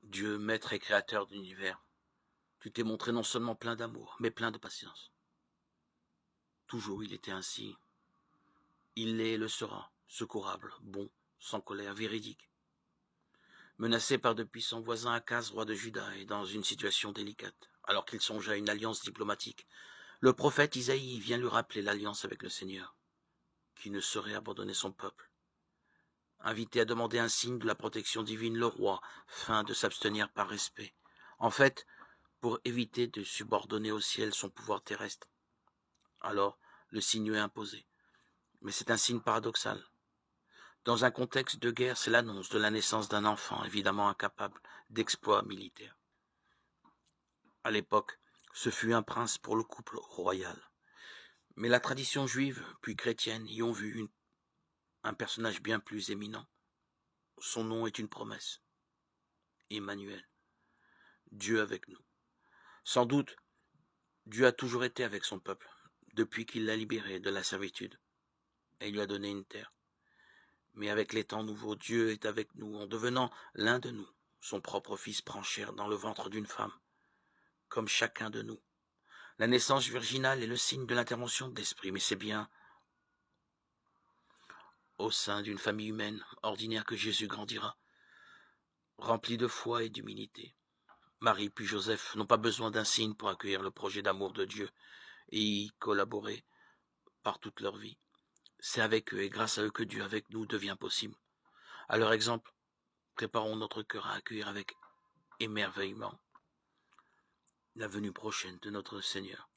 Dieu, maître et créateur de l'univers, tu t'es montré non seulement plein d'amour, mais plein de patience. Toujours il était ainsi. Il l'est et le sera, secourable, bon, sans colère, véridique. Menacé par de puissants voisins Akaz, roi de Juda, et dans une situation délicate, alors qu'il songeait à une alliance diplomatique, le prophète Isaïe vient lui rappeler l'alliance avec le Seigneur, qui ne saurait abandonner son peuple. Invité à demander un signe de la protection divine, le roi feint de s'abstenir par respect. En fait, pour éviter de subordonner au ciel son pouvoir terrestre. Alors, le signe est imposé. Mais c'est un signe paradoxal. Dans un contexte de guerre, c'est l'annonce de la naissance d'un enfant, évidemment incapable d'exploits militaires. À l'époque, ce fut un prince pour le couple royal. Mais la tradition juive, puis chrétienne, y ont vu un personnage bien plus éminent. Son nom est une promesse. Emmanuel. Dieu avec nous. Sans doute, Dieu a toujours été avec son peuple, depuis qu'il l'a libéré de la servitude, et lui a donné une terre. Mais avec les temps nouveaux, Dieu est avec nous, en devenant l'un de nous. Son propre fils prend chair dans le ventre d'une femme, comme chacun de nous. La naissance virginale est le signe de l'intervention de l'esprit, mais c'est bien au sein d'une famille humaine ordinaire que Jésus grandira, rempli de foi et d'humilité. Marie puis Joseph n'ont pas besoin d'un signe pour accueillir le projet d'amour de Dieu et y collaborer par toute leur vie. C'est avec eux et grâce à eux que Dieu avec nous devient possible. À leur exemple, préparons notre cœur à accueillir avec émerveillement la venue prochaine de notre Seigneur.